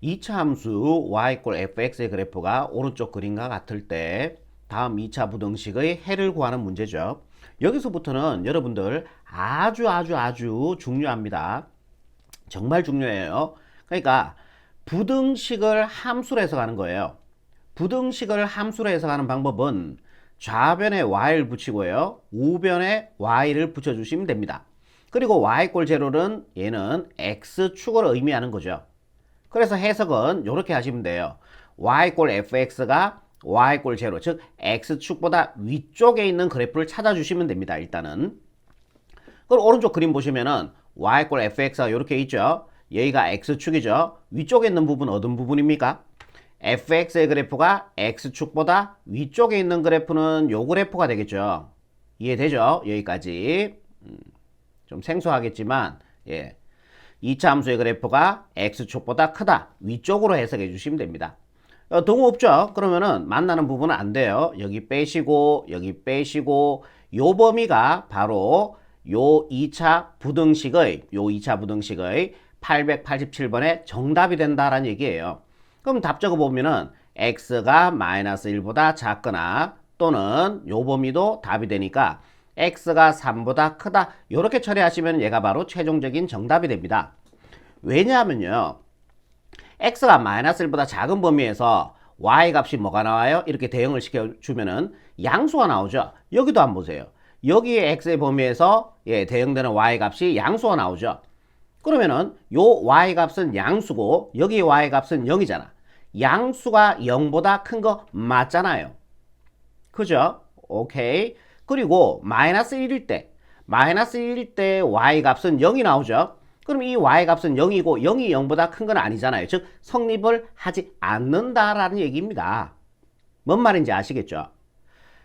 2차 함수 y 꼴 fx의 그래프가 오른쪽 그림과 같을 때 다음 2차 부등식의 해를 구하는 문제죠. 여기서부터는 여러분들 아주 중요합니다. 정말 중요해요. 그러니까 부등식을 함수로 해석하는 거예요. 부등식을 함수로 해석하는 방법은 좌변에 y를 붙이고요. 우변에 y를 붙여주시면 됩니다. 그리고 y 꼴 제로는 얘는 x축을 의미하는 거죠. 그래서 해석은 이렇게 하시면 돼요. y 꼴 fx가 y 꼴 제로, 즉 x축보다 위쪽에 있는 그래프를 찾아주시면 됩니다. 일단은. 그럼 오른쪽 그림 보시면은 y 꼴 fx가 이렇게 있죠. 여기가 x축이죠. 위쪽에 있는 부분은 어떤 부분입니까? fx의 그래프가 x축보다 위쪽에 있는 그래프는 요 그래프가 되겠죠. 이해되죠? 여기까지. 좀 생소하겠지만 예. 2차 함수의 그래프가 x축보다 크다. 위쪽으로 해석해 주시면 됩니다. 동호 없죠? 그러면은 만나는 부분은 안 돼요. 여기 빼시고 여기 빼시고 요 범위가 바로 요 2차 부등식의 887번의 정답이 된다라는 얘기예요. 그럼 답 적어 보면은 x가 마이너스 1보다 작거나 또는 요 범위도 답이 되니까 x가 3보다 크다. 이렇게 처리하시면 얘가 바로 최종적인 정답이 됩니다. 왜냐하면요. x가 마이너스 1보다 작은 범위에서 y 값이 뭐가 나와요? 이렇게 대응을 시켜주면은 양수가 나오죠. 여기도 한번 보세요. 여기 x의 범위에서 대응되는 y 값이 양수가 나오죠. 그러면은 요 y 값은 양수고 여기 y 값은 0이잖아. 양수가 0보다 큰 거 맞잖아요. 그죠? 오케이. 그리고 마이너스 1일 때 y 값은 0이 나오죠. 그럼 이 y 값은 0이고 0이 0보다 큰 건 아니잖아요. 즉 성립을 하지 않는다라는 얘기입니다. 뭔 말인지 아시겠죠?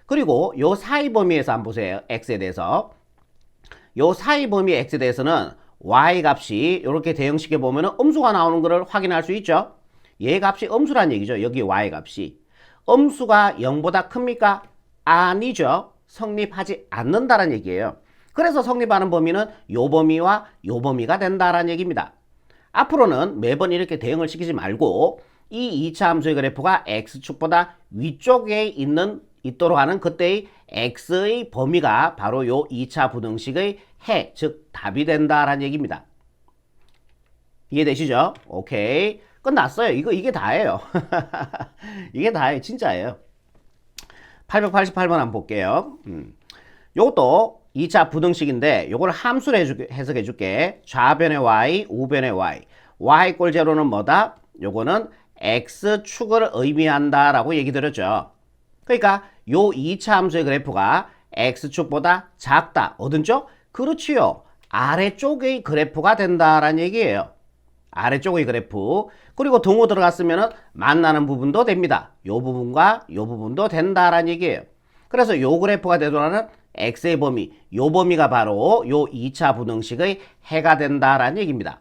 그리고 요 사이 범위에서 한번 보세요. x에 대해서. 요 사이 범위 x에 대해서는 y 값이 이렇게 대응시켜 보면 음수가 나오는 것을 확인할 수 있죠. 얘 값이 음수란 얘기죠. 여기 y 값이. 음수가 0보다 큽니까? 아니죠. 성립하지 않는다는 얘기예요. 그래서 성립하는 범위는 요 범위와 요 범위가 된다라는 얘기입니다. 앞으로는 매번 이렇게 대응을 시키지 말고 이 2차 함수의 그래프가 x축보다 위쪽에 있도록 하는 그때의 x의 범위가 바로 요 2차 부등식의 해, 즉 답이 된다라는 얘기입니다. 이해되시죠? 오케이. 끝났어요. 이게 다예요. 이게 다예요. 진짜예요. 888번 한번 볼게요. 요것도 2차 부등식인데 요걸 함수로 해석해 줄게. 좌변의 y, 우변의 y. y 꼴 제로는 뭐다? 요거는 x축을 의미한다 라고 얘기 드렸죠. 그러니까 요 2차 함수의 그래프가 x축보다 작다. 어떤 쪽? 그렇지요. 아래쪽의 그래프가 된다라는 얘기예요. 아래쪽의 그래프. 그리고 동호 들어갔으면 만나는 부분도 됩니다. 요 부분과 요 부분도 된다라는 얘기예요. 그래서 요 그래프가 되더라는 x의 범위, 요 범위가 바로 요 2차 부등식의 해가 된다라는 얘기입니다.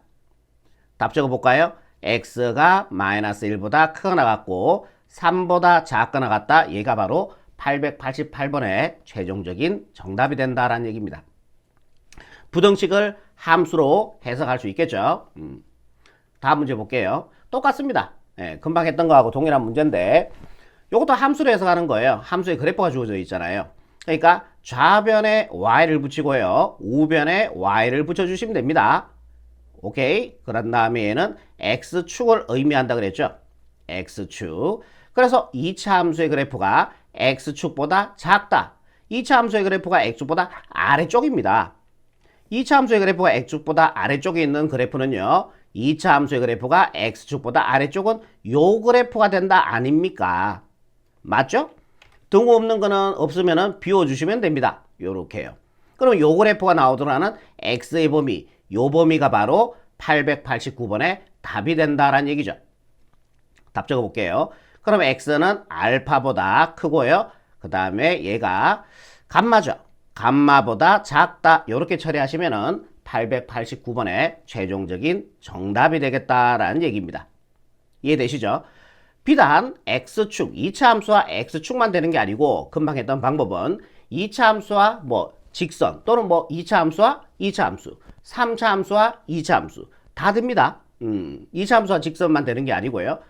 답 적어볼까요? x가 마이너스 1보다 크거나 같고 3보다 작거나 같다. 얘가 바로 888번의 최종적인 정답이 된다라는 얘기입니다. 부등식을 함수로 해석할 수 있겠죠. 다음 문제 볼게요. 똑같습니다. 금방 했던 거하고 동일한 문제인데 이것도 함수로 해석하는 거예요. 함수의 그래프가 주어져 있잖아요. 그러니까 좌변에 y를 붙이고요. 우변에 y를 붙여주시면 됩니다. 오케이. 그런 다음에 얘는 x축을 의미한다 그랬죠. x축. 그래서 2차 함수의 그래프가 x축보다 작다. 2차 함수의 그래프가 x축보다 아래쪽입니다. 2차 함수의 그래프가 x축보다 아래쪽에 있는 그래프는요. 2차 함수의 그래프가 x축보다 아래쪽은 요 그래프가 된다 아닙니까? 맞죠? 등호 없는 거는 없으면 비워주시면 됩니다. 요렇게요. 그럼 요 그래프가 나오더라는 x의 범위, 요 범위가 바로 889번의 답이 된다라는 얘기죠. 답 적어볼게요. 그럼 x는 알파보다 크고요. 그 다음에 얘가 감마죠. 감마보다 작다. 이렇게 처리하시면은 889번의 최종적인 정답이 되겠다라는 얘기입니다. 이해되시죠? 비단 x축, 2차 함수와 x축만 되는 게 아니고 금방 했던 방법은 2차 함수와 직선 또는 2차 함수와 2차 함수, 3차 함수와 2차 함수 다 됩니다. 2차 함수와 직선만 되는 게 아니고요.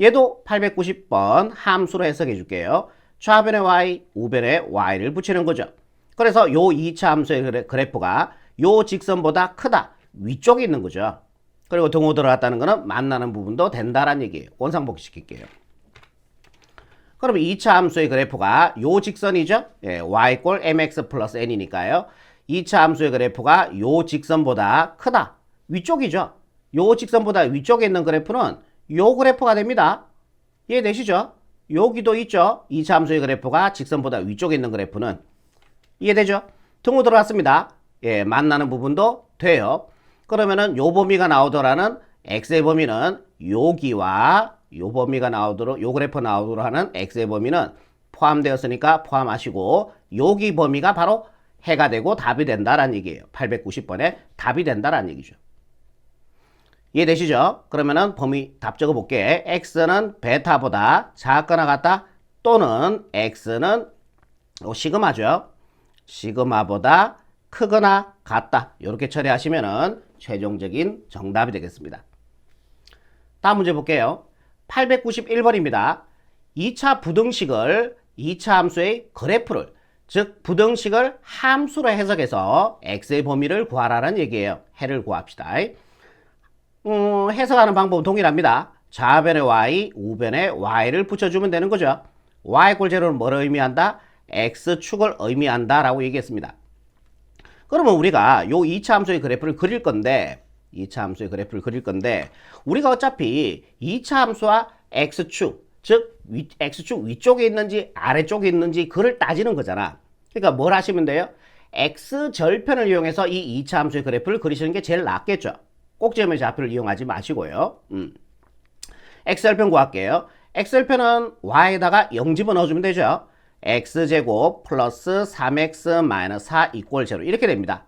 얘도 890번 함수로 해석해 줄게요. 좌변에 y, 우변에 y를 붙이는 거죠. 그래서 요 2차 함수의 그래프가 요 직선보다 크다. 위쪽에 있는 거죠. 그리고 등호 들어갔다는 거는 만나는 부분도 된다라는 얘기예요. 원상복귀 시킬게요. 그러면 2차 함수의 그래프가 요 직선이죠. 예, y 꼴 mx 플러스 n이니까요. 2차 함수의 그래프가 요 직선보다 크다. 위쪽이죠. 요 직선보다 위쪽에 있는 그래프는 요 그래프가 됩니다. 이해되시죠? 여기도 있죠. 2차 함수의 그래프가 직선보다 위쪽에 있는 그래프는. 이해되죠? 등호 들어갔습니다. 예, 만나는 부분도 돼요. 그러면은 요 범위가 나오더라는 x의 범위는 여기와 요 범위가 나오도록 요 그래프 나오도록 하는 x의 범위는 포함되었으니까 포함하시고 여기 범위가 바로 해가 되고 답이 된다라는 얘기예요. 890번에 답이 된다라는 얘기죠. 이해되시죠? 그러면은 범위 답 적어 볼게. x는 베타보다 작거나 같다 또는 x는 시그마죠. 시그마보다 크거나 같다. 이렇게 처리하시면은 최종적인 정답이 되겠습니다. 다음 문제 볼게요. 891번입니다. 2차 부등식을 2차 함수의 그래프를 즉 부등식을 함수로 해석해서 x의 범위를 구하라는 얘기예요. 해를 구합시다. 해석하는 방법은 동일합니다. 좌변에 y, 우변에 y를 붙여주면 되는 거죠. y 꼴 제로는 뭘 의미한다? x축을 의미한다 라고 얘기했습니다. 그러면 우리가 요 2차 함수의 그래프를 그릴 건데 2차 함수의 그래프를 그릴 건데 우리가 어차피 2차 함수와 x축 즉 x축 위쪽에 있는지 아래쪽에 있는지 그를 따지는 거잖아. 그러니까 뭘 하시면 돼요? x절편을 이용해서 이 2차 함수의 그래프를 그리시는 게 제일 낫겠죠. 꼭지점의 좌표를 이용하지 마시고요. x절편 구할게요. x절편은 y에다가 0 집어넣어주면 되죠. x제곱 플러스 3x 마이너스 4 이꼴 0 이렇게 됩니다.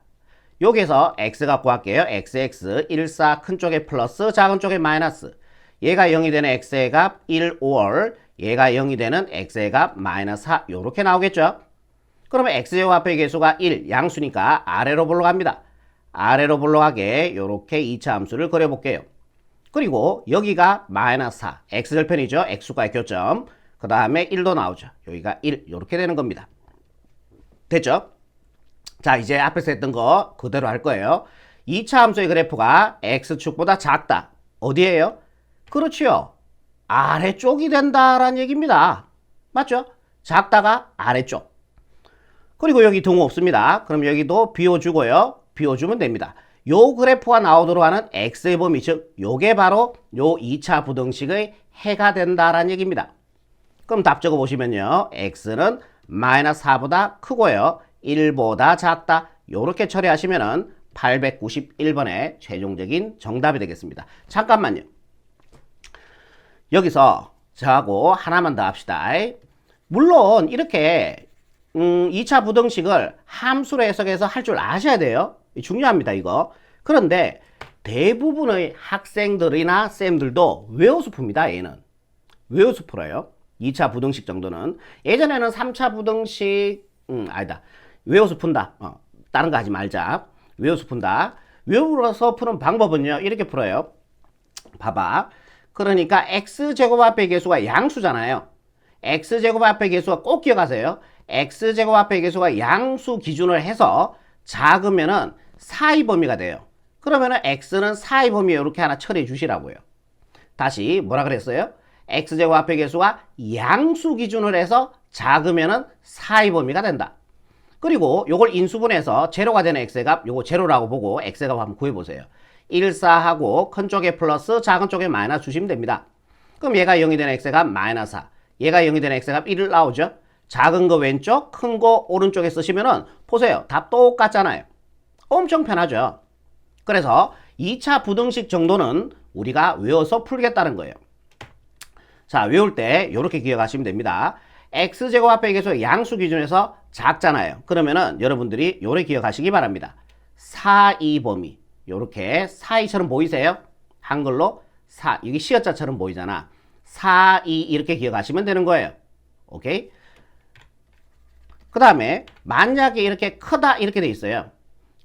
여기에서 x가 구할게요. xx 1, 4 큰 쪽에 플러스 작은 쪽에 마이너스 얘가 0이 되는 x의 값 1, 5월 얘가 0이 되는 x의 값 마이너스 4 이렇게 나오겠죠. 그러면 x제곱 앞의 계수가 1 양수니까 아래로 볼록합니다. 아래로 볼록하게 이렇게 2차 함수를 그려볼게요. 그리고 여기가 마이너스 4 x절편이죠. x과의 교점 그 다음에 1도 나오죠. 여기가 1 이렇게 되는 겁니다. 됐죠? 자 이제 앞에서 했던 거 그대로 할 거예요. 2차 함수의 그래프가 x축보다 작다. 어디에요? 그렇지요. 아래쪽이 된다라는 얘기입니다. 맞죠? 작다가 아래쪽. 그리고 여기 등호 없습니다. 그럼 여기도 비워주고요. 비워주면 됩니다. 요 그래프가 나오도록 하는 x의 범위 즉 요게 바로 요 2차 부등식의 해가 된다라는 얘기입니다. 그럼 답 적어 보시면요. x는 마이너스 4보다 크고요. 1보다 작다. 요렇게 처리하시면은 891번의 최종적인 정답이 되겠습니다. 잠깐만요. 여기서 저하고 하나만 더 합시다. 물론 이렇게 2차 부등식을 함수로 해석해서 할 줄 아셔야 돼요. 중요합니다 이거. 그런데 대부분의 학생들이나 쌤들도 외워서 풉니다. 얘는 외워서 풀어요. 2차 부등식 정도는. 예전에는 3차 부등식 아니다. 외워서 푼다. 다른 거 하지 말자. 외워서 푼다. 외워서 푸는 방법은요. 이렇게 풀어요. 봐봐. 그러니까 x제곱 앞의 계수가 양수잖아요. x제곱 앞의 계수가 꼭 기억하세요. x제곱 앞의 계수가 양수 기준을 해서 작으면은 4의 범위가 돼요. 그러면은 x는 4의 범위에 이렇게 하나 처리해 주시라고요. 다시 뭐라 그랬어요? x제곱 앞의 계수가 양수 기준을 해서 작으면은 4의 범위가 된다. 그리고 요걸 인수분해서 제로가 되는 x의 값 요거 제로라고 보고 x의 값 한번 구해보세요. 1, 4하고 큰 쪽에 플러스 작은 쪽에 마이너스 주시면 됩니다. 그럼 얘가 0이 되는 x의 값 마이너스 4 얘가 0이 되는 x의 값 1 나오죠. 작은 거 왼쪽 큰 거 오른쪽에 쓰시면은 보세요. 답 똑같잖아요. 엄청 편하죠. 그래서 2차 부등식 정도는 우리가 외워서 풀겠다는 거예요. 자 외울 때 이렇게 기억하시면 됩니다. x제곱 앞에 계수 양수 기준에서 작잖아요. 그러면은 여러분들이 요렇게 기억하시기 바랍니다. 4의 범위 요렇게 4이처럼 보이세요? 한글로 4 여기 시어자처럼 보이잖아. 4이 이렇게 기억하시면 되는 거예요. 오케이? 그 다음에 만약에 이렇게 크다 이렇게 돼 있어요.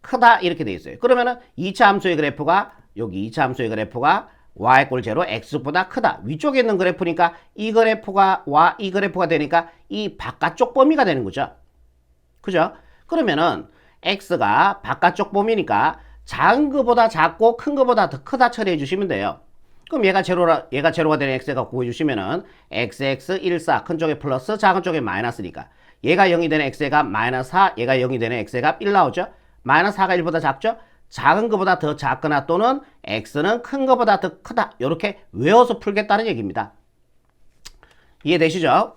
크다 이렇게 돼 있어요. 그러면은 2차 함수의 그래프가 여기 2차 함수의 그래프가 y=0 x보다 크다. 위쪽에 있는 그래프니까 이 그래프가 이 그래프가 되니까 이 바깥쪽 범위가 되는 거죠. 그죠? 그러면은 x가 바깥쪽 범위니까 작은 거보다 작고 큰 거보다 더 크다 처리해 주시면 돼요. 그럼 얘가 제로가 되는 x가 구해 주시면은 xx 14 큰 쪽에 플러스 작은 쪽에 마이너스니까 얘가 0이 되는 x가 마이너스 4, 얘가 0이 되는 x가 1 나오죠. 마이너스 4가 1보다 작죠. 작은 것보다 더 작거나 또는 x는 큰 것보다 더 크다. 이렇게 외워서 풀겠다는 얘기입니다. 이해되시죠?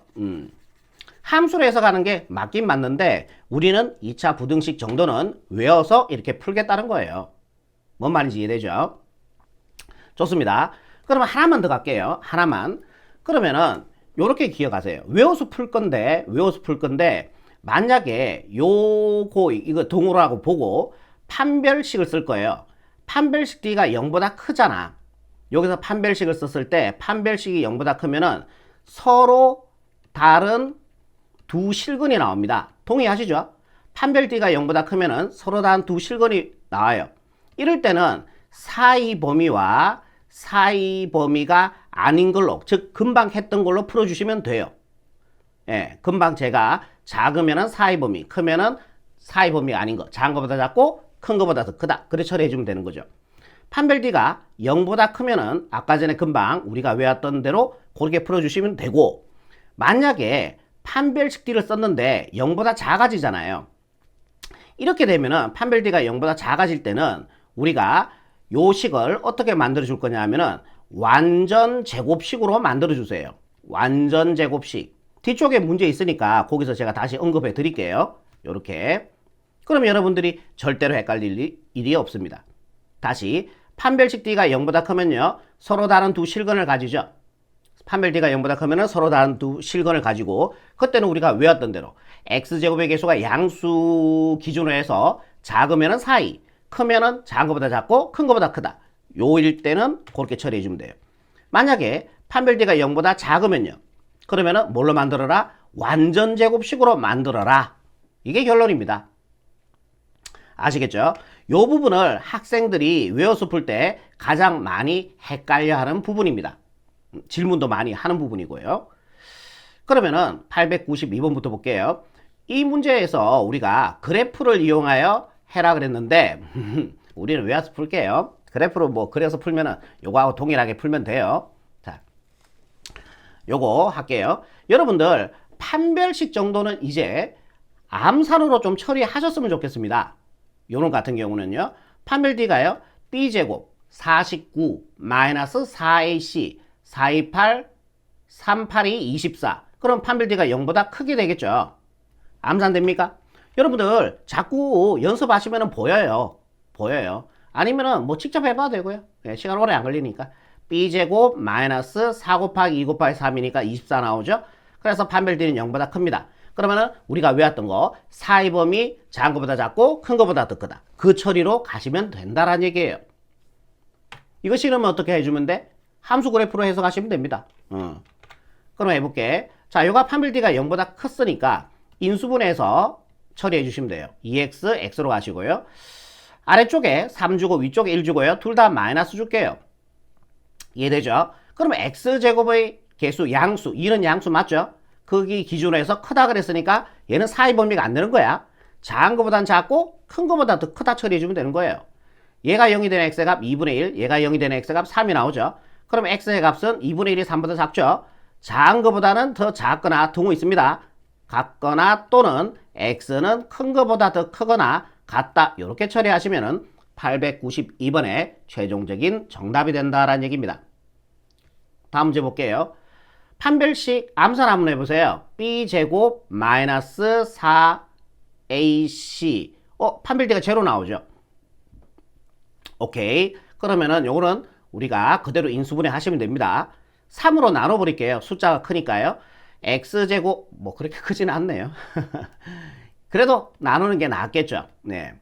함수로 해석하는 게 맞긴 맞는데 우리는 2차 부등식 정도는 외워서 이렇게 풀겠다는 거예요. 뭔 말인지 이해되죠? 좋습니다. 그러면 하나만 더 갈게요. 하나만. 그러면은 요렇게 기억하세요. 외워서 풀 건데 만약에 이거 동으로하고 보고 판별식을 쓸 거예요. 판별식 D가 0보다 크잖아. 여기서 판별식을 썼을 때 판별식이 0보다 크면은 서로 다른 두 실근이 나옵니다. 동의하시죠? 판별 D가 0보다 크면은 서로 다른 두 실근이 나와요. 이럴 때는 사이 범위와 사이 범위가 아닌 걸로, 즉 금방 했던 걸로 풀어주시면 돼요. 예, 금방 제가 작으면은 사이 범위, 크면은 사이 범위가 아닌 거, 작은 것보다 작고 큰 것보다 더 크다. 그래 처리해주면 되는 거죠. 판별 D가 0보다 크면은 아까 전에 금방 우리가 외웠던 대로 그렇게 풀어주시면 되고, 만약에 판별식 D를 썼는데 0보다 작아지잖아요. 이렇게 되면은 판별 D가 0보다 작아질 때는 우리가 요 식을 어떻게 만들어 줄 거냐 하면은 완전 제곱식으로 만들어 주세요. 완전 제곱식. 뒤쪽에 문제 있으니까 거기서 제가 다시 언급해 드릴게요. 요렇게. 그럼 여러분들이 절대로 헷갈릴 일이 없습니다. 다시 판별식 D가 0보다 크면요 서로 다른 두 실근을 가지죠. 판별 D가 0보다 크면은 서로 다른 두 실근을 가지고, 그때는 우리가 외웠던 대로 x제곱의 개수가 양수 기준으로 해서 작으면은 사이, 크면은 작은 것보다 작고 큰 것보다 크다. 요일 때는 그렇게 처리해 주면 돼요. 만약에 판별 D가 0보다 작으면요, 그러면은 뭘로 만들어라? 완전 제곱식으로 만들어라. 이게 결론입니다. 아시겠죠? 요 부분을 학생들이 외워서 풀 때 가장 많이 헷갈려하는 부분입니다. 질문도 많이 하는 부분이고요. 그러면은 892번부터 볼게요. 이 문제에서 우리가 그래프를 이용하여 해라 그랬는데 우리는 외워서 풀게요. 그래프로 뭐 그려서 풀면은 요거하고 동일하게 풀면 돼요. 자, 요거 할게요. 여러분들 판별식 정도는 이제 암산으로 좀 처리하셨으면 좋겠습니다. 요런 같은 경우는요, 판별 D가요 B제곱 49 마이너스 4AC 428 382 24. 그럼 판별 D가 0보다 크게 되겠죠. 암산됩니까? 여러분들 자꾸 연습하시면 보여요. 아니면은 뭐 직접 해봐도 되고요. 시간 오래 안 걸리니까. B제곱 마이너스 4 곱하기 2 곱하기 3이니까 24 나오죠. 그래서 판별 D는 0보다 큽니다. 그러면은 우리가 외웠던 거 사이 범위 작은 것보다 작고 큰 것보다 더 크다. 그 처리로 가시면 된다라는 얘기예요. 이거 싫으면 어떻게 해주면 돼? 함수 그래프로 해석하시면 됩니다. 그럼 해볼게. 자, 요가 판별 D가 0보다 컸으니까 인수분해해서 처리해 주시면 돼요. 2x, x로 가시고요. 아래쪽에 3 주고 위쪽에 1 주고요. 둘 다 마이너스 줄게요. 이해되죠? 그러면 x제곱의 개수 양수, 2는 양수 맞죠? 거기 기준으로 해서 크다 그랬으니까 얘는 사이 범위가 안 되는 거야. 작은 것보단 작고 큰 것보다 더 크다 처리해주면 되는 거예요. 얘가 0이 되는 x값 2분의 1, 얘가 0이 되는 x값 3이 나오죠. 그럼 x의 값은 2분의 1이 3보다 작죠. 작은 것보다는 더 작거나 동호 있습니다. 같거나 또는 x는 큰 것보다 더 크거나 같다. 이렇게 처리하시면은 892번의 최종적인 정답이 된다라는 얘기입니다. 다음 문제 볼게요. 판별식 암산 한번 해보세요. b제곱 마이너스 4ac. 판별 D가 제로 나오죠. 오케이. 그러면은 요거는 우리가 그대로 인수분해 하시면 됩니다. 3으로 나눠버릴게요. 숫자가 크니까요. x제곱 뭐 그렇게 크지는 않네요. 그래도 나누는 게 낫겠죠. 네.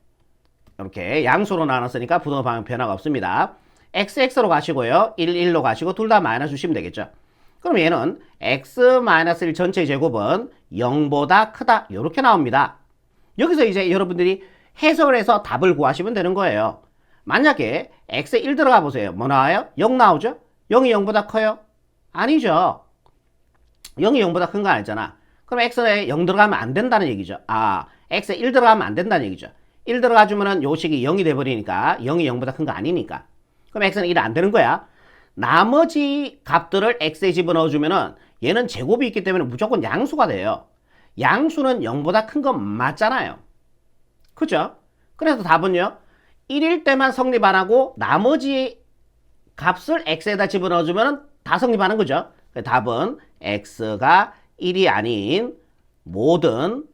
이렇게 양수로 나눴으니까 부등호 방향 변화가 없습니다. xx로 가시고요. 1, 1로 가시고 둘 다 마이너스 주시면 되겠죠. 그럼 얘는 x-1 전체 제곱은 0보다 크다. 이렇게 나옵니다. 여기서 이제 여러분들이 해석을 해서 답을 구하시면 되는 거예요. 만약에 x에 1 들어가 보세요. 뭐 나와요? 0 나오죠? 0이 0보다 커요? 아니죠. 0이 0보다 큰 거 아니잖아. 그럼 x에 0 들어가면 안 된다는 얘기죠. 아, x에 1 들어가면 안 된다는 얘기죠. 1 들어가주면은 요 식이 0이 돼버리니까 0이 0보다 큰 거 아니니까. 그럼 x는 1이 안 되는 거야. 나머지 값들을 x에 집어넣어주면은 얘는 제곱이 있기 때문에 무조건 양수가 돼요. 양수는 0보다 큰 건 맞잖아요. 그죠? 그래서 답은요. 1일 때만 성립 안 하고 나머지 값을 x에다 집어넣어주면 다 성립하는 거죠. 답은 x가 1이 아닌 모든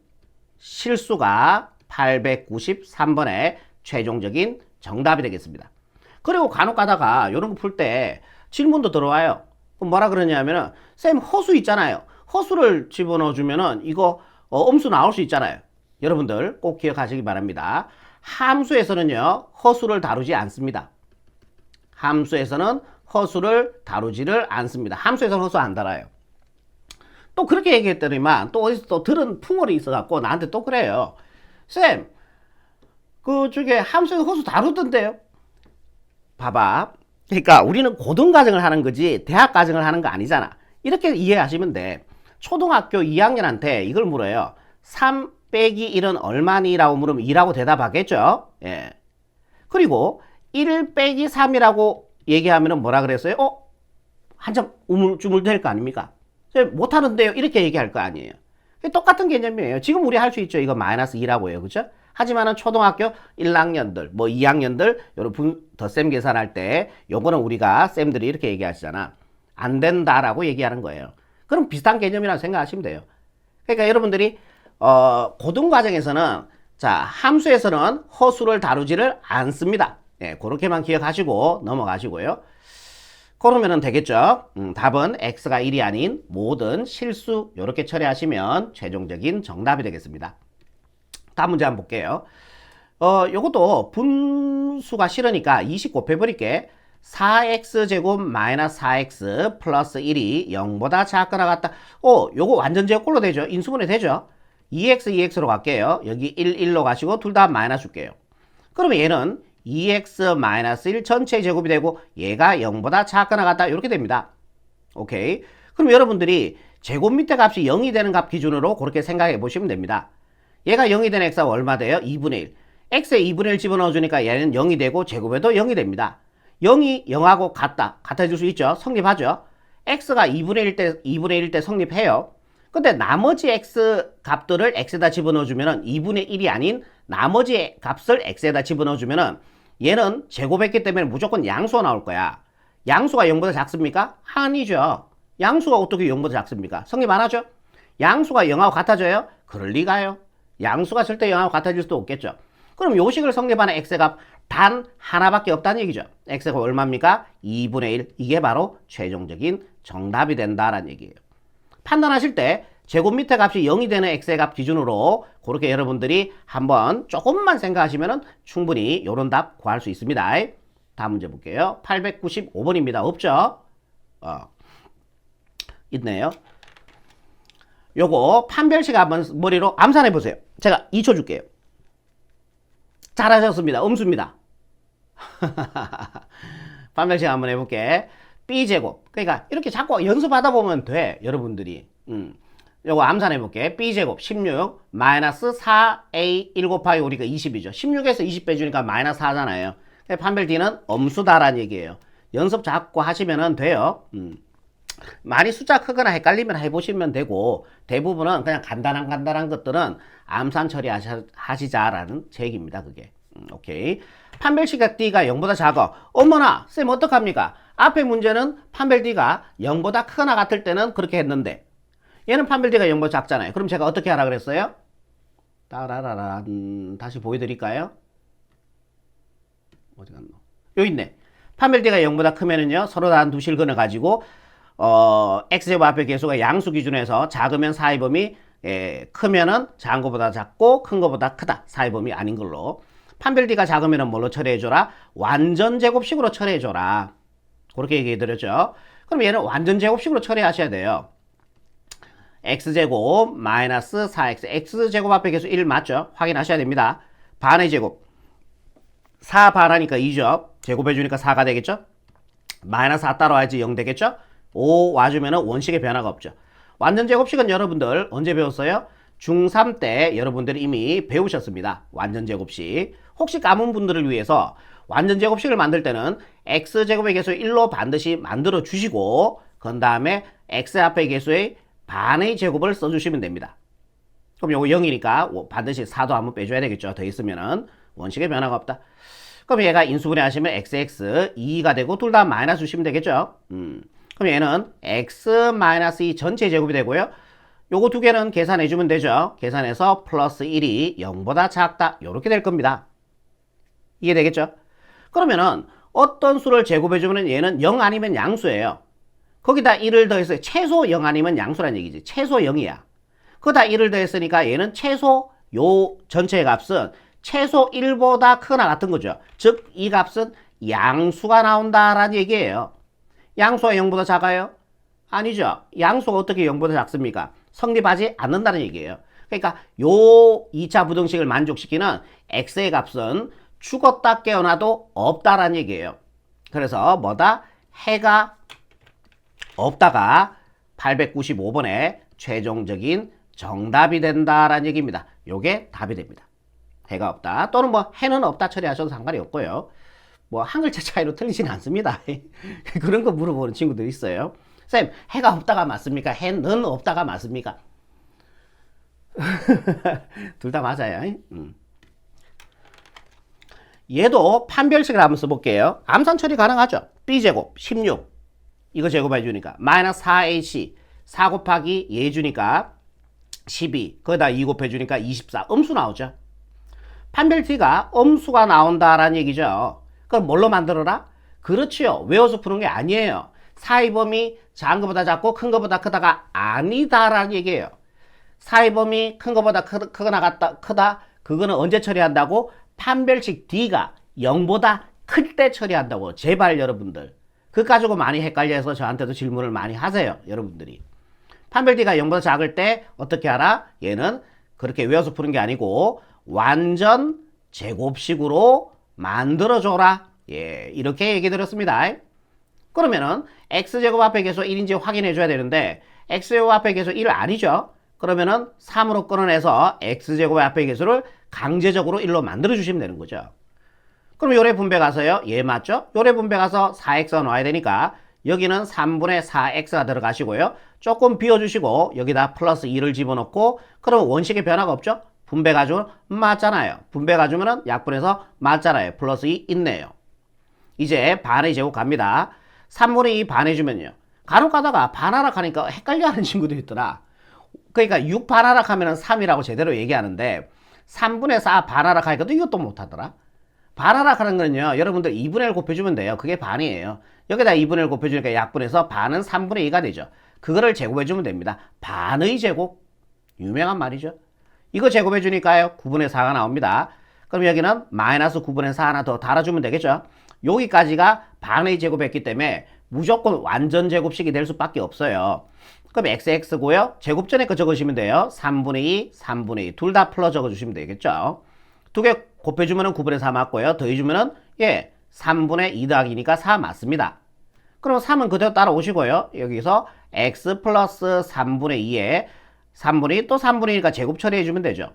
실수가 893번의 최종적인 정답이 되겠습니다. 그리고 간혹 가다가 이런 거 풀 때 질문도 들어와요. 그럼 뭐라 그러냐면은 쌤 허수 있잖아요. 허수를 집어넣어주면은 이거 음수 나올 수 있잖아요. 여러분들 꼭 기억하시기 바랍니다. 함수에서는요 허수를 다루지 않습니다. 함수에서는 허수를 다루지를 않습니다. 함수에서는 허수 안 달아요. 또 그렇게 얘기했더니만 또 어디서 또 들은 풍월이 있어갖고 나한테 또 그래요. 쌤, 그 저게 함수에서 허수 다루던데요? 봐봐. 그러니까 우리는 고등과정을 하는 거지 대학과정을 하는 거 아니잖아. 이렇게 이해하시면 돼. 초등학교 2학년한테 이걸 물어요. 3 빼기 1은 얼마니? 라고 물으면 2라고 대답하겠죠. 예. 그리고 1 빼기 3이라고 얘기하면 뭐라 그랬어요? 한참 우물쭈물 될 거 아닙니까? 못하는데요. 이렇게 얘기할 거 아니에요. 똑같은 개념이에요. 지금 우리 할 수 있죠. 이거 마이너스 2라고 해요. 그죠? 하지만은 초등학교 1학년들, 뭐 2학년들, 여러분 덧셈 계산할 때 요거는 우리가 쌤들이 이렇게 얘기하시잖아. 안 된다라고 얘기하는 거예요. 그럼 비슷한 개념이라고 생각하시면 돼요. 그러니까 여러분들이 고등과정에서는 자 함수에서는 허수를 다루지를 않습니다. 예, 그렇게만 기억하시고 넘어가시고요. 그러면 되겠죠. 답은 x가 1이 아닌 모든 실수 이렇게 처리하시면 최종적인 정답이 되겠습니다. 다음 문제 한번 볼게요. 요것도 분수가 싫으니까 20 곱해버릴게. 4x제곱 마이너스 4x 플러스 1이 0보다 작거나 같다. 요거 완전 제곱꼴로 되죠. 인수분해 되죠. 2x, 2x로 갈게요. 여기 1, 1로 가시고 둘 다 마이너스 줄게요. 그러면 얘는 2x 마이너스 1 전체 제곱이 되고 얘가 0보다 작거나 같다. 이렇게 됩니다. 오케이. 그럼 여러분들이 제곱 밑에 값이 0이 되는 값 기준으로 그렇게 생각해 보시면 됩니다. 얘가 0이 되는 x가 얼마 돼요? 2분의 1. x에 2분의 1 집어넣어 주니까 얘는 0이 되고 제곱에도 0이 됩니다. 0이 0하고 같아질 수 있죠. 성립하죠. x가 2분의 1 때 성립해요. 근데 나머지 x 값들을 x에다 집어넣어 주면은 2분의 1이 아닌 나머지 값을 x에다 집어넣어 주면은 얘는 제곱했기 때문에 무조건 양수가 나올 거야. 양수가 0보다 작습니까? 아니죠. 양수가 어떻게 0보다 작습니까? 성립 안 하죠? 양수가 0하고 같아져요? 그럴 리가요. 양수가 절대 0하고 같아질 수도 없겠죠. 그럼 요 식을 성립하는 x의 값 단 하나밖에 없다는 얘기죠. x가 얼마입니까? 2분의 1. 이게 바로 최종적인 정답이 된다라는 얘기예요. 판단하실 때 제곱 밑에 값이 0이 되는 x의 값 기준으로 그렇게 여러분들이 한번 조금만 생각하시면 충분히 이런 답 구할 수 있습니다. 다음 문제 볼게요. 895번입니다. 없죠? 있네요. 요거 판별식 한번 머리로 암산해 보세요. 제가 2초 줄게요. 잘하셨습니다. 음수입니다. 판별식 한번 해볼게. b제곱. 그러니까 이렇게 자꾸 연습하다 보면 돼. 여러분들이. 요거 암산해 볼게. b제곱 16 마이너스 4a 1 곱하기 우리가 20이죠. 16에서 20 빼주니까 마이너스 4잖아요. 판별 d는 엄수다라는 얘기예요. 연습 자꾸 하시면 돼요. 많이 숫자 크거나 헷갈리면 해보시면 되고 대부분은 그냥 간단한 것들은 암산 처리하시자라는 제 얘기입니다. 그게. 오케이. 판별식 d가 0보다 작아. 어머나 쌤 어떡합니까? 앞에 문제는 판별 d가 0보다 크거나 같을 때는 그렇게 했는데 얘는 판별 d가 0보다 작잖아요. 그럼 제가 어떻게 하라 그랬어요? 따라라란 다시 보여드릴까요? 어디 갔노? 여기 있네. 판별 d가 0보다 크면은요 서로 다른 두 실근을 가지고 x제곱 앞에 개수가 양수 기준에서 작으면 사의 범위, 크면은 작은 것보다 작고 큰 것보다 크다. 사의 범위 아닌 걸로. 판별 d가 작으면은 뭘로 처리해줘라? 완전 제곱식으로 처리해줘라. 그렇게 얘기해드렸죠. 그럼 얘는 완전 제곱식으로 처리하셔야 돼요. x제곱 마이너스 4x. x제곱 앞에 개수 1 맞죠? 확인하셔야 됩니다. 반의 제곱. 4 반하니까 2죠. 제곱해주니까 4가 되겠죠. 마이너스 4 따라와야지 0 되겠죠. 5 와주면은 원식의 변화가 없죠. 완전 제곱식은 여러분들 언제 배웠어요? 중3 때 여러분들이 이미 배우셨습니다. 완전 제곱식. 혹시 까문 분들을 위해서 완전 제곱식을 만들 때는 x제곱의 개수 1로 반드시 만들어 주시고 그 다음에 x 앞의 개수의 반의 제곱을 써주시면 됩니다. 그럼 요거 0이니까 반드시 4도 한번 빼줘야 되겠죠. 더 있으면은 원식의 변화가 없다. 그럼 얘가 인수분해 하시면 xx 2가 되고 둘 다 마이너스 주시면 되겠죠. 그럼 얘는 x-2 전체 제곱이 되고요. 요거 두 개는 계산해 주면 되죠. 계산해서 플러스 1이 0보다 작다. 요렇게 될 겁니다. 이해 되겠죠? 그러면은 어떤 수를 제곱해 주면 얘는 0 아니면 양수예요. 거기다 1을 더해서 최소 0 아니면 양수란 얘기지. 최소 0이야. 거기다 1을 더했으니까 얘는 최소 요 전체의 값은 최소 1보다 크거나 같은 거죠. 즉 이 값은 양수가 나온다라는 얘기예요. 양수가 0보다 작아요? 아니죠. 양수가 어떻게 0보다 작습니까? 성립하지 않는다는 얘기예요. 그러니까 요 2차 부등식을 만족시키는 x의 값은 죽었다 깨어나도 없다라는 얘기예요. 그래서 뭐다? 해가 없다가 895번의 최종적인 정답이 된다라는 얘기입니다. 요게 답이 됩니다. 해가 없다 또는 뭐 해는 없다 처리하셔도 상관이 없고요. 뭐 한 글자 차이로 틀리지는 않습니다. 그런 거 물어보는 친구들 있어요. 쌤, 해가 없다가 맞습니까? 해는 없다가 맞습니까? 둘 다 맞아요. 얘도 판별식을 한번 써볼게요. 암산 처리 가능하죠. b제곱 16 이거 제곱해 주니까 마이너스 4ac 4 곱하기 얘 주니까 12 거기다 2 곱해 주니까 24 음수 나오죠. 판별 t가 음수가 나온다라는 얘기죠. 그럼 뭘로 만들어라? 그렇지요. 외워서 푸는 게 아니에요. 사이 범위 작은 것보다 작고 큰 것보다 크다가 아니다라는 얘기예요. 사이 범위 큰 것보다 크거나 크다 그거는 언제 처리한다고? 판별식 D가 0보다 클 때 처리한다고. 제발 여러분들 그거 가지고 많이 헷갈려서 저한테도 질문을 많이 하세요. 여러분들이 판별 D가 0보다 작을 때 어떻게 하라? 얘는 그렇게 외워서 푸는 게 아니고 완전 제곱식으로 만들어줘라. 예, 이렇게 얘기 드렸습니다. 그러면은 x제곱 앞의 개수 1인지 확인해 줘야 되는데 x제곱 앞의 개수 1 아니죠. 그러면은 3으로 끊어내서 x제곱 앞의 개수를 강제적으로 1로 만들어 주시면 되는 거죠. 그럼 요래 분배 가서요. 얘 맞죠? 요래 분배 가서 4x가 나와야 되니까 여기는 3분의 4x가 들어가시고요. 조금 비워주시고 여기다 플러스 2를 집어넣고 그러면 원식의 변화가 없죠? 분배 가주면 맞잖아요. 분배 가주면은 약분해서 맞잖아요. 플러스 2 있네요. 이제 반의 제곱 갑니다. 3분의 2 반해주면요. 간혹 가다가 반하락 하니까 헷갈려하는 친구도 있더라. 그러니까 6 반하락 하면 3이라고 제대로 얘기하는데 3분의 4 반하락 하니까 또 이것도 못하더라. 반하락 하는 거는요. 여러분들 2분의 1 곱해주면 돼요. 그게 반이에요. 여기다 2분의 1 곱해주니까 약분해서 반은 3분의 2가 되죠. 그거를 제곱해주면 됩니다. 반의 제곱. 유명한 말이죠. 이거 제곱해주니까요. 9분의 4가 나옵니다. 그럼 여기는 마이너스 9분의 4 하나 더 달아주면 되겠죠. 여기까지가 반의 제곱했기 때문에 무조건 완전 제곱식이 될 수밖에 없어요. 그럼 xx고요. 제곱 전에 거 적으시면 돼요. 3분의 2, 3분의 2. 둘 다 풀어 적어주시면 되겠죠. 두 개 곱해주면 9분의 4 맞고요. 더해주면 예 3분의 2 더하기니까 4 맞습니다. 그럼 3은 그대로 따라오시고요. 여기서 x 플러스 3분의 2에 3분의 2 또 3분의 1이니까 제곱 처리해주면 되죠.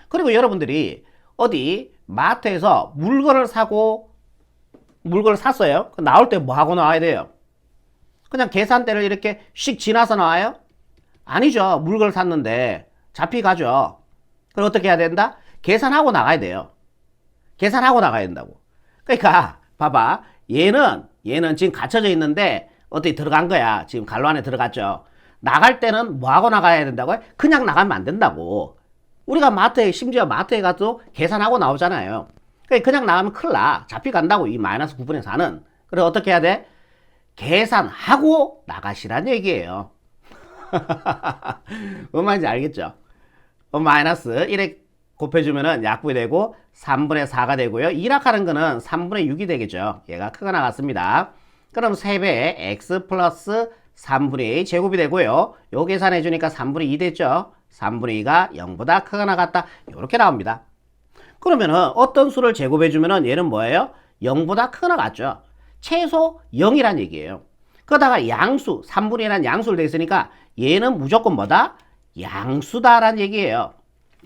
그리고 여러분들이 어디 마트에서 물건을 샀어요. 나올 때 뭐 하고 나와야 돼요? 그냥 계산대를 이렇게 씩 지나서 나와요? 아니죠. 물건을 샀는데 잡히가죠. 그럼 어떻게 해야 된다? 계산하고 나가야 돼요. 계산하고 나가야 된다고. 그러니까 봐봐. 얘는 지금 갇혀져 있는데 어떻게 들어간 거야. 지금 갈로 안에 들어갔죠. 나갈 때는 뭐 하고 나가야 된다고요? 그냥 나가면 안 된다고. 우리가 심지어 마트에 가도 계산하고 나오잖아요. 그냥 나가면 큰일 나. 잡혀간다고, 이 마이너스 9분의 4는. 그래, 어떻게 해야 돼? 계산하고 나가시란 얘기예요. 뭔 말인지 알겠죠? 마이너스 1에 곱해주면은 약분이 되고 3분의 4가 되고요. 1합하는 거는 3분의 6이 되겠죠. 얘가 크게 나갔습니다. 그럼 3배에 x 플러스 3분의 2 제곱이 되고요. 요 계산해주니까 3분의 2 됐죠. 3분의 2가 0보다 크게 나갔다. 이렇게 나옵니다. 그러면은 어떤 수를 제곱해주면은 얘는 뭐예요? 0보다 크거나 같죠. 최소 0이란 얘기예요. 그러다가 양수, 3분의 1이라는 양수를 돼 있으니까 얘는 무조건 뭐다? 양수다라는 얘기예요.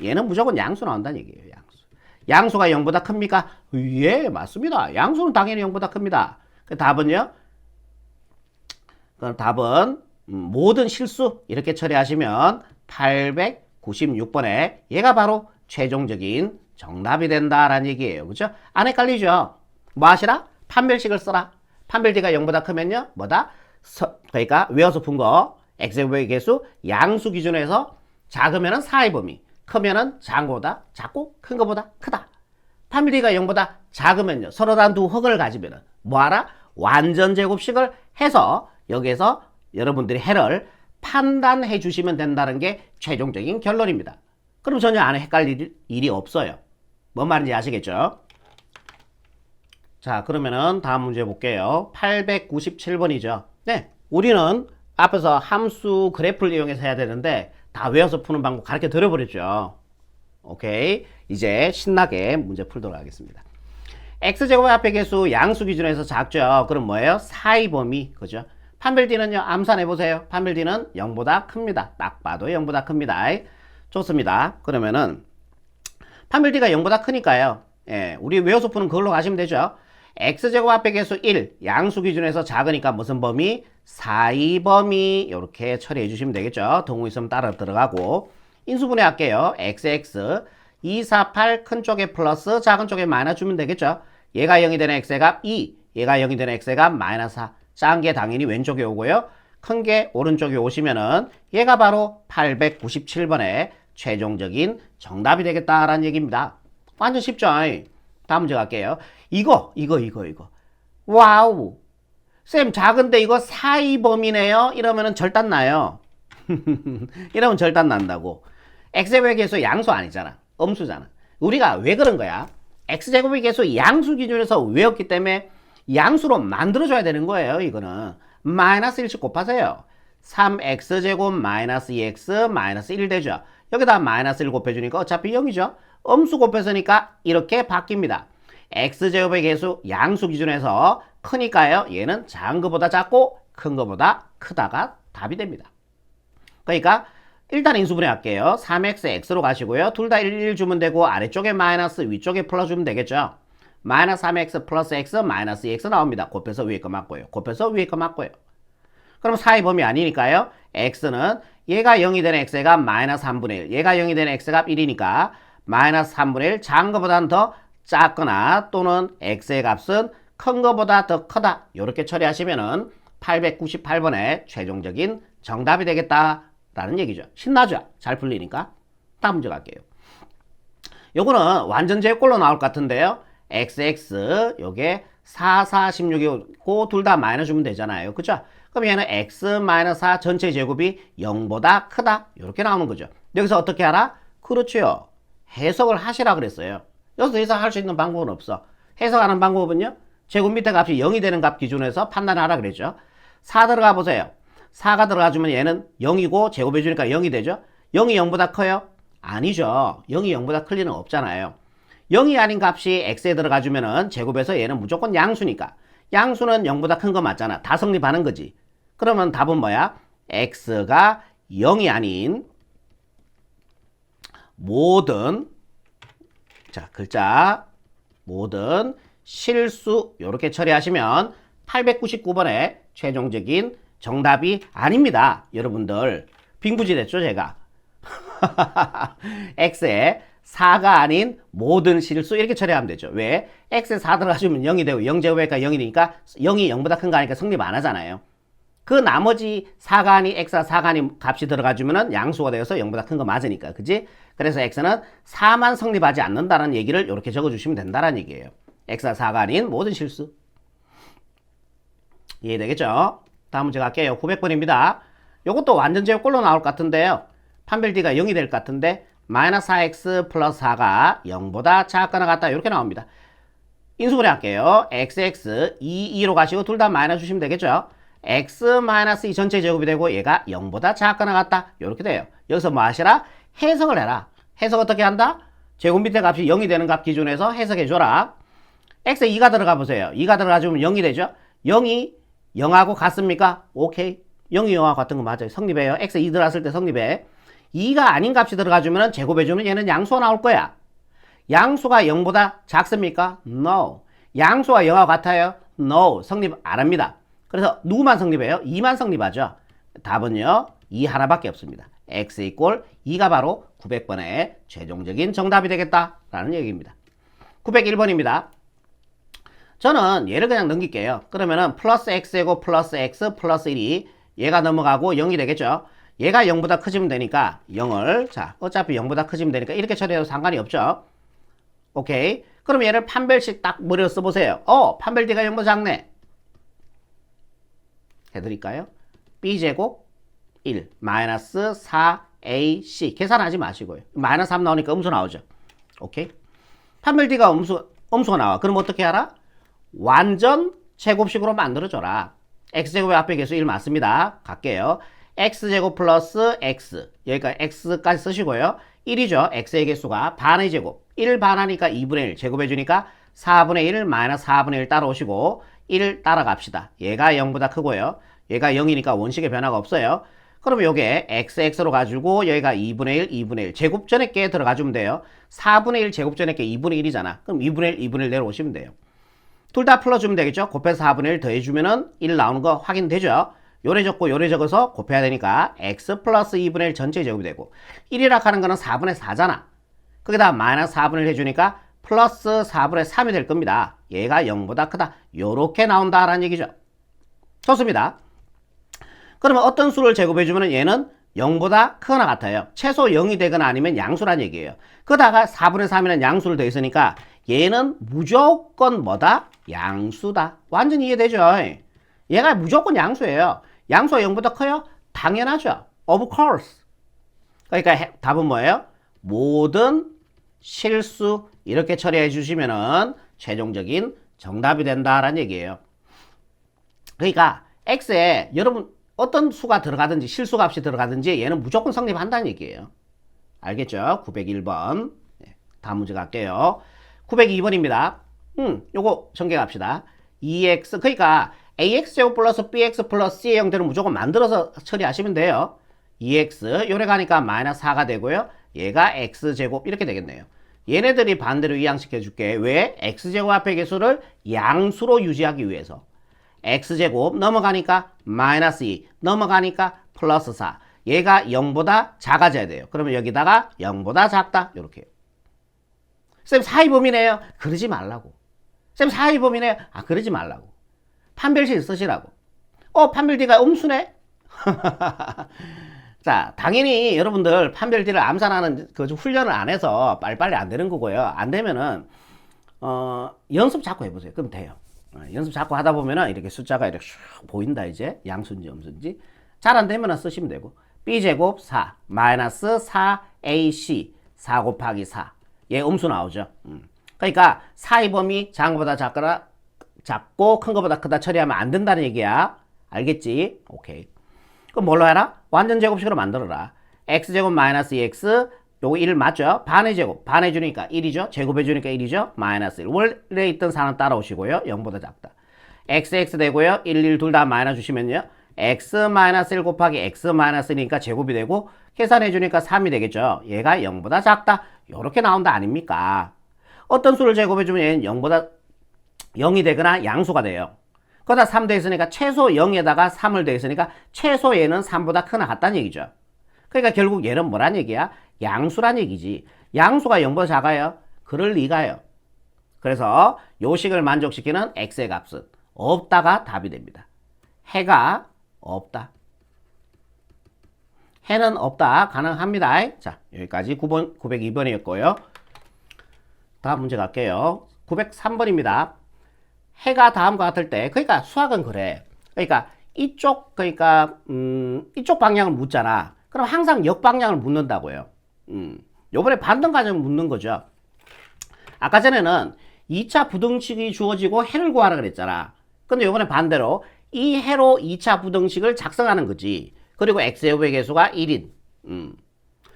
얘는 무조건 양수 나온다는 얘기예요. 양수. 양수가 0보다 큽니까? 예, 맞습니다. 양수는 당연히 0보다 큽니다. 그 답은요? 그럼 답은 모든 실수 이렇게 처리하시면 896번에 얘가 바로 최종적인 정답이 된다라는 얘기예요. 그죠? 안 헷갈리죠? 뭐 하시라? 판별식을 써라. 판별D가 0보다 크면요. 뭐다? 그러니까 외워서 푼 거 x제곱의 개수 양수 기준에서 작으면은 4의 범위, 크면은 작은 거보다 작고 큰 거보다 크다. 판별D가 0보다 작으면요. 서로 다른 두 흙을 가지면은 뭐하라? 완전 제곱식을 해서 여기에서 여러분들이 해를 판단해 주시면 된다는 게 최종적인 결론입니다. 그럼 전혀 안 헷갈릴 일이 없어요. 뭔 말인지 아시겠죠? 자, 그러면은 다음 문제 볼게요. 897번이죠. 네, 우리는 앞에서 함수 그래프를 이용해서 해야 되는데 다 외워서 푸는 방법 가르쳐 드려버렸죠. 오케이, 이제 신나게 문제 풀도록 하겠습니다. x제곱의 앞에 개수 양수 기준에서 작죠. 그럼 뭐예요? 4의 범위, 그죠? 판별D는요, 암산해보세요. 판별D는 0보다 큽니다. 딱 봐도 0보다 큽니다. 좋습니다. 그러면은 판별D가 0보다 크니까요. 예, 우리 외워서 푸는 그걸로 가시면 되죠. x제곱 앞에 개수 1, 양수 기준에서 작으니까 무슨 범위? 4의 범위. 이렇게 처리해 주시면 되겠죠. 동호 있으면 따라 들어가고. 인수분해 할게요. xx 2, 4, 8 큰 쪽에 플러스 작은 쪽에 마이너스 주면 되겠죠. 얘가 0이 되는 x의 값 2, 얘가 0이 되는 x의 값 마이너스 4. 작은 게 당연히 왼쪽에 오고요. 큰 게 오른쪽에 오시면은 얘가 바로 897번의 최종적인 정답이 되겠다라는 얘기입니다. 완전 쉽죠? 다음 문제 갈게요. 이거. 와우. 쌤, 작은데 이거 4의 범위네요? 이러면은 절단 나요. 이러면 절단 난다고. x제곱의 개수 양수 아니잖아. 음수잖아. 우리가 왜 그런 거야? x제곱의 개수 양수 기준에서 외웠기 때문에 양수로 만들어줘야 되는 거예요. 이거는 마이너스 1씩 곱하세요. 3x제곱 마이너스 2x 마이너스 1 되죠. 여기다 마이너스 1 곱해주니까 어차피 0이죠. 음수 곱해서니까 이렇게 바뀝니다. x제곱의 개수 양수 기준에서 크니까요. 얘는 작은 것보다 작고 큰 것보다 크다가 답이 됩니다. 그러니까 일단 인수분해 할게요. 3x, x로 가시고요. 둘 다 1 주면 되고 아래쪽에 마이너스 위쪽에 플러스 주면 되겠죠. 마이너스 3x 플러스 x 마이너스 2x 나옵니다. 곱해서 위에 거 맞고요. 곱해서 위에 거 맞고요. 그럼 4의 범위 아니니까요. x는 얘가 0이 되는 x의 값 마이너스 3분의 1. 얘가 0이 되는 x의 값 1이니까 마이너스 3분의 1 작은 것보다는 더 작거나 또는 x의 값은 큰 것보다 더 크다. 이렇게 처리하시면은 898번의 최종적인 정답이 되겠다라는 얘기죠. 신나죠? 잘 풀리니까. 다음 문제 갈게요. 요거는 완전 제곱꼴로 나올 것 같은데요. xx 요게 4, 4, 16이고 둘 다 마이너스 주면 되잖아요. 그죠? 그럼 얘는 x-4 전체 제곱이 0보다 크다. 이렇게 나오는 거죠. 여기서 어떻게 하라? 그렇죠. 해석을 하시라 그랬어요. 여기서 해석할 수 있는 방법은 없어. 해석하는 방법은요. 제곱 밑에 값이 0이 되는 값 기준에서 판단하라 그랬죠. 4 들어가 보세요. 4가 들어가주면 얘는 0이고 제곱해주니까 0이 되죠. 0이 0보다 커요? 아니죠. 0이 0보다 클 리는 없잖아요. 0이 아닌 값이 x에 들어가주면은 제곱해서 얘는 무조건 양수니까. 양수는 0보다 큰 거 맞잖아. 다 성립하는 거지. 그러면 답은 뭐야? x가 0이 아닌 모든, 자, 글자, 모든 실수, 요렇게 처리하시면 899번의 최종적인 정답이 아닙니다. 여러분들. 빙부지 됐죠, 제가? x에 4가 아닌 모든 실수 이렇게 처리하면 되죠. 왜? x에 4 들어가주면 0이 되고 0제곱이니까 0이 되니까 0이 0보다 큰 거 아니까 성립 안 하잖아요. 그 나머지 4가 아닌 x가 4가 아닌 값이 들어가주면 양수가 되어서 0보다 큰 거 맞으니까. 그지? 그래서 x는 4만 성립하지 않는다는 얘기를 이렇게 적어주시면 된다는 얘기예요. x가 4가 아닌 모든 실수. 이해되겠죠? 다음 문제 갈게요. 900번입니다. 요것도 완전 제곱꼴로 나올 것 같은데요. 판별D가 0이 될 것 같은데 마이너스 4x 플러스 4가 0보다 작거나 같다. 이렇게 나옵니다. 인수분해 할게요. xx 2로 가시고 둘 다 마이너스 주시면 되겠죠. x 마이너스 2 전체 제곱이 되고 얘가 0보다 작거나 같다. 이렇게 돼요. 여기서 뭐 하시라? 해석을 해라. 해석 어떻게 한다? 제곱 밑에 값이 0이 되는 값 기준에서 해석해줘라. x에 2가 들어가 보세요. 2가 들어가주면 0이 되죠. 0이 0하고 같습니까? 오케이. 0이 0하고 같은 거 맞아요. 성립해요. x에 2 들어갔을 때 성립해. 2가 아닌 값이 들어가주면 제곱해주면 얘는 양수가 나올 거야. 양수가 0보다 작습니까? No. 양수가 0하고 같아요? No. 성립 안 합니다. 그래서 누구만 성립해요? 2만 성립하죠. 답은요. 2 하나밖에 없습니다. x 이꼴 2가 바로 900번의 최종적인 정답이 되겠다라는 얘기입니다. 901번입니다. 저는 얘를 그냥 넘길게요. 그러면은 플러스 x제곱 플러스 x 플러스 1이 얘가 넘어가고 0이 되겠죠. 얘가 0보다 커지면 되니까 0을 자 어차피 0보다 커지면 되니까 이렇게 처리해도 상관이 없죠. 오케이. 그럼 얘를 판별식 딱 머리로 써보세요. 판별 d가 0보다 작네. 해드릴까요? b제곱 1 마이너스 4ac 계산하지 마시고요. 마이너스 3 나오니까 음수 나오죠. 오케이. 판별 d가 음수가 나와. 그럼 어떻게 하라? 완전 제곱식으로 만들어줘라. x제곱의 앞에 계수 1 맞습니다. 갈게요. x제곱 플러스 x 여기까지 x까지 쓰시고요. 1이죠. x의 개수가 반의 제곱 1 반하니까 2분의 1 제곱해주니까 4분의 1 마이너스 4분의 1 따라오시고 1 따라갑시다. 얘가 0보다 크고요. 얘가 0이니까 원식의 변화가 없어요. 그러면 요게 xx로 가지고 여기가 2분의 1 2분의 1 제곱 전에 게 들어가주면 돼요. 4분의 1 제곱 전에 게 2분의 1이잖아. 그럼 2분의 1 2분의 1 내려오시면 돼요. 둘 다 풀어주면 되겠죠. 곱해서 4분의 1 더해주면은 1 나오는 거 확인되죠. 요래 적고 요래 적어서 곱해야 되니까 x 플러스 2분의 1 전체 제곱이 되고 1이라 하는 거는 4분의 4잖아. 거기다 마이너스 4분의 1 해주니까 플러스 4분의 3이 될 겁니다. 얘가 0보다 크다. 요렇게 나온다라는 얘기죠. 좋습니다. 그러면 어떤 수를 제곱해주면 얘는 0보다 크거나 같아요. 최소 0이 되거나 아니면 양수란 얘기예요. 그러다가 4분의 3이라는 양수를 더했으니까 얘는 무조건 뭐다? 양수다. 완전히 이해되죠? 얘가 무조건 양수예요. 양수가 0보다 커요? 당연하죠. Of course. 그러니까 답은 뭐예요? 모든 실수 이렇게 처리해 주시면은 최종적인 정답이 된다라는 얘기예요. 그러니까 x에 여러분 어떤 수가 들어가든지 실수값이 들어가든지 얘는 무조건 성립한다는 얘기예요. 알겠죠? 901번. 다음 문제 갈게요. 902번입니다. 요거 전개합시다. 2x 그러니까 ax제곱 플러스 bx 플러스 c의 형태는 무조건 만들어서 처리하시면 돼요. 2x 요래 가니까 마이너스 4가 되고요. 얘가 x제곱 이렇게 되겠네요. 얘네들이 반대로 이항시켜 줄게. 왜? x제곱 앞의 개수를 양수로 유지하기 위해서. x제곱 넘어가니까 마이너스 2 넘어가니까 플러스 4 얘가 0보다 작아져야 돼요. 그러면 여기다가 0보다 작다 이렇게. 쌤 사이범위네요. 그러지 말라고. 쌤 사이범위네요. 그러지 말라고. 판별식 쓰시라고. 판별 d가 음수네? 자, 당연히 여러분들 판별 d를 암산하는 그 훈련을 안 해서 빨리빨리 안 되는 거고요. 안 되면은 연습 자꾸 해보세요. 그럼 돼요. 연습 자꾸 하다 보면은 이렇게 숫자가 이렇게 슉 보인다 이제 양수인지 음수인지. 잘 안 되면 쓰시면 되고 b제곱 4 마이너스 4ac 4 곱하기 4 얘 음수 나오죠. 그러니까 사의 범위 작은 것보다 작고 큰 것보다 크다 처리하면 안 된다는 얘기야. 알겠지? 오케이. 그럼 뭘로 해라? 완전 제곱식으로 만들어라. x제곱 마이너스 2x 요거 1 맞죠? 반의 제곱 반해주니까 1이죠. 제곱해주니까 1이죠. 마이너스 1 원래 있던 4는 따라오시고요. 0보다 작다. xx 되고요. 1, 1 둘 다 마이너스 주시면요. x 마이너스 1 곱하기 x 마이너스 1이니까 제곱이 되고 계산해주니까 3이 되겠죠. 얘가 0보다 작다. 요렇게 나온다 아닙니까? 어떤 수를 제곱해주면 얘는 0보다 0이 되거나 양수가 돼요. 거기다 3 더했으니까 최소 0에다가 3을 더했으니까 최소 얘는 3보다 크나 같다는 얘기죠. 그러니까 결국 얘는 뭐란 얘기야? 양수란 얘기지. 양수가 0보다 작아요? 그럴 리가요. 그래서 요 식을 만족시키는 x의 값은 없다가 답이 됩니다. 해가 없다. 해는 없다. 가능합니다. 자, 여기까지 902번이었고요. 다음 문제 갈게요. 903번입니다. 해가 다음과 같을 때, 그러니까 수학은 그래. 그러니까 이쪽 방향을 묻잖아. 그럼 항상 역방향을 묻는다고요. 요번에 반등 과정을 묻는 거죠. 아까 전에는 2차 부등식이 주어지고 해를 구하라 그랬잖아. 근데 요번에 반대로 이 해로 2차 부등식을 작성하는 거지. 그리고 x제곱의 개수가 1인.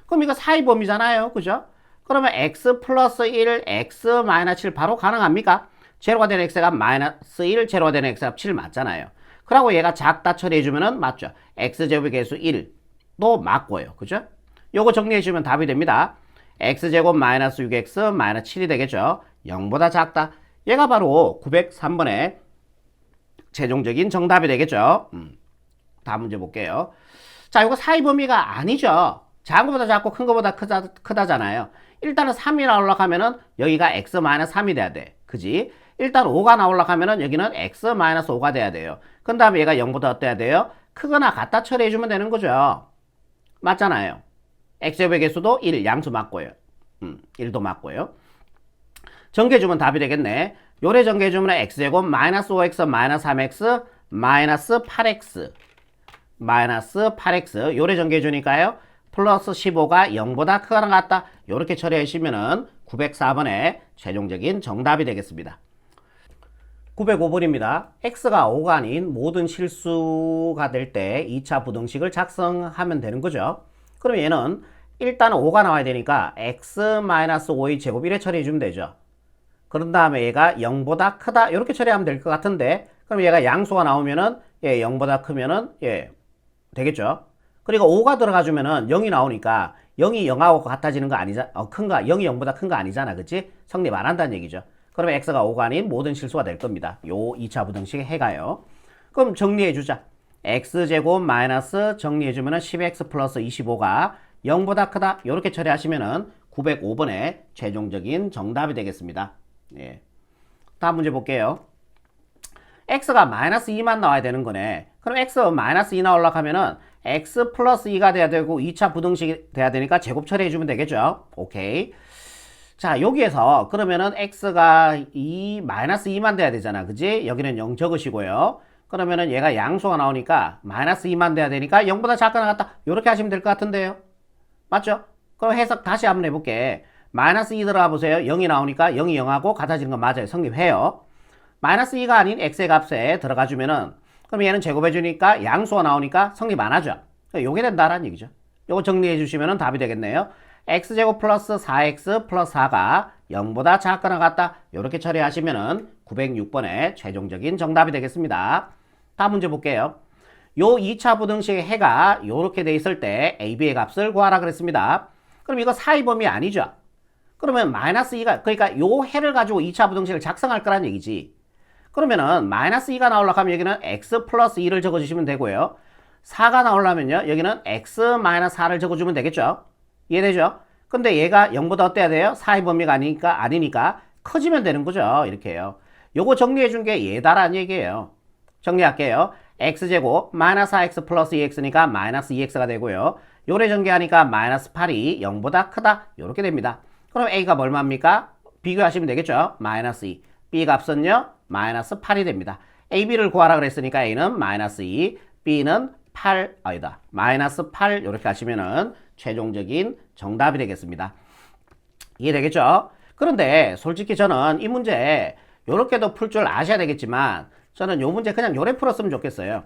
그럼 이거 사의 범위잖아요. 그죠? 그러면 x 플러스 1, x 마이너스 7 바로 가능합니까? 제로가 되는 x가 마이너스 1, 제로가 되는 x가 7 맞잖아요. 그러고 얘가 작다 처리해주면은 맞죠. x제곱의 개수 1도 맞고요. 그죠? 요거 정리해주면 답이 됩니다. x제곱 마이너스 6x 마이너스 7이 되겠죠. 0보다 작다. 얘가 바로 903번의 최종적인 정답이 되겠죠. 다음 문제 볼게요. 자, 이거 사이 범위가 아니죠. 작은 거보다 작고 큰 거보다 크다잖아요. 일단은 3이 나올라가면은 여기가 x-3이 돼야 돼. 그지? 일단 5가 나올라가면은 여기는 x-5가 돼야 돼요. 그 다음에 얘가 0보다 어때야 돼요? 크거나 같다 처리해주면 되는 거죠. 맞잖아요. x제곱의 개수도 1, 양수 맞고요. 1도 맞고요. 전개해주면 답이 되겠네. 요래 전개해주면 x제곱 마이너스 5x 마이너스 3x 마이너스 8x 마이너스 8x 요래 전개해주니까요. 플러스 15가 0보다 크거나 같다. 요렇게 처리하시면은 904번의 최종적인 정답이 되겠습니다. 905번입니다. x가 5가 아닌 모든 실수가 될 때 2차 부등식을 작성하면 되는 거죠. 그럼 얘는 일단 5가 나와야 되니까 x-5의 제곱 이래 처리해주면 되죠. 그런 다음에 얘가 0보다 크다 이렇게 처리하면 될 것 같은데 그럼 얘가 양수가 나오면은 0보다 크면은 되겠죠. 그리고 5가 들어가주면은 0이 나오니까 0이 0하고 같아지는 거 아니잖아. 0이 0보다 큰 거 아니잖아. 그치? 성립 안 한다는 얘기죠. 그러면 x가 5가 아닌 모든 실수가 될 겁니다. 요 2차 부등식 해가요. 그럼 정리해주자. x제곱 마이너스 정리해주면은 10x 플러스 25가 0보다 크다. 이렇게 처리하시면은 905번의 최종적인 정답이 되겠습니다. 예. 다음 문제 볼게요. x가 마이너스 2만 나와야 되는 거네. 그럼 x 마이너스 2 나오려고 하면은 x 플러스 2가 돼야 되고 2차 부등식이 돼야 되니까 제곱 처리해주면 되겠죠. 오케이. 자, 여기에서 그러면은 x가 마이너스 2만 돼야 되잖아. 그지? 여기는 0 적으시고요. 그러면은 얘가 양수가 나오니까 마이너스 2만 돼야 되니까 0보다 작거나 같다. 이렇게 하시면 될 것 같은데요. 맞죠? 그럼 해석 다시 한번 해볼게. 마이너스 2 들어가 보세요. 0이 나오니까 0이 0하고 같아지는 건 맞아요. 성립해요. 마이너스 2가 아닌 x의 값에 들어가 주면은 그럼 얘는 제곱해 주니까 양수가 나오니까 성립 안 하죠. 요게 된다라는 얘기죠. 요거 정리해 주시면 답이 되겠네요. x제곱 플러스 4x 플러스 4가 0보다 작거나 같다. 이렇게 처리하시면 906번의 최종적인 정답이 되겠습니다. 다음 문제 볼게요. 요 2차 부등식의 해가 요렇게 돼 있을 때 a, b의 값을 구하라 그랬습니다. 그럼 이거 사이 범위 아니죠? 그러면 마이너스 2가 그러니까 요 해를 가지고 2차 부등식을 작성할 거란 얘기지. 그러면은 마이너스 2가 나오려고 하면 여기는 x 플러스 2를 적어주시면 되고요. 4가 나오려면요. 여기는 x 마이너스 4를 적어주면 되겠죠. 이해되죠? 근데 얘가 0보다 어때야 돼요? 4의 범위가 아니니까 커지면 되는 거죠. 이렇게 해요. 요거 정리해준 게 얘다라는 얘기예요. 정리할게요. x제곱 마이너스 4x 플러스 2x니까 마이너스 2x가 되고요. 요래 전개하니까 마이너스 8이 0보다 크다. 요렇게 됩니다. 그럼 a가 얼마입니까? 비교하시면 되겠죠. 마이너스 2. b 값은요. 마이너스 8이 됩니다. a, b를 구하라 그랬으니까 a는 마이너스 2, b는 8, 아니다. 마이너스 8 이렇게 하시면은 최종적인 정답이 되겠습니다. 이해되겠죠? 그런데 솔직히 저는 이 문제 요렇게도 풀 줄 아셔야 되겠지만 저는 요 문제 그냥 요래 풀었으면 좋겠어요.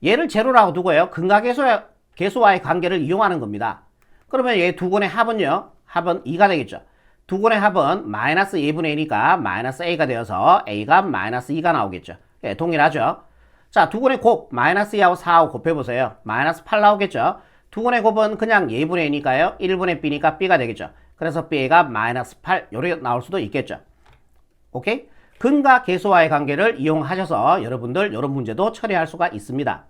얘를 제로라고 두고요. 근각계수와의 관계를 이용하는 겁니다. 그러면 얘 두 근의 합은요. 합은 2가 되겠죠. 두 근의 합은 마이너스 2분의 2니까 마이너스 a가 되어서 a가 마이너스 2가 나오겠죠. 예, 동일하죠. 자, 두 근의 곱 마이너스 2하고 4하고 곱해보세요. 마이너스 8 나오겠죠. 두 근의 곱은 그냥 2분의 2니까요. 1분의 b니까 b가 되겠죠. 그래서 b가 마이너스 8 요렇게 나올 수도 있겠죠. 오케이? 근각계수와의 관계를 이용하셔서 여러분들 이런 문제도 처리할 수가 있습니다.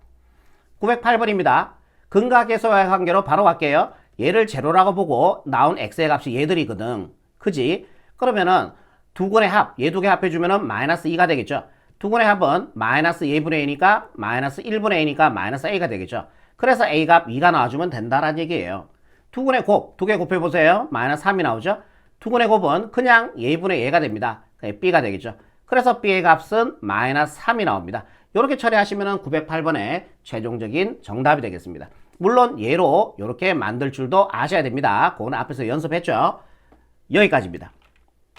908번입니다. 근각계수와의 관계로 바로 갈게요. 얘를 제로라고 보고 나온 x의 값이 얘들이거든. 그지? 그러면은 두 근의 합, 얘 두 개 합해주면은 마이너스 2가 되겠죠. 두 근의 합은 마이너스 2분의 2니까 마이너스 1분의 2니까 마이너스 a가 되겠죠. 그래서 a 값 2가 나와주면 된다라는 얘기예요. 두 근의 곱, 두 개 곱해보세요. 마이너스 3이 나오죠. 두 근의 곱은 그냥 예분의 예가 됩니다. b가 되겠죠. 그래서 b의 값은 마이너스 3이 나옵니다. 이렇게 처리하시면 908번의 최종적인 정답이 되겠습니다. 물론 얘로 이렇게 만들 줄도 아셔야 됩니다. 그거는 앞에서 연습했죠. 여기까지입니다.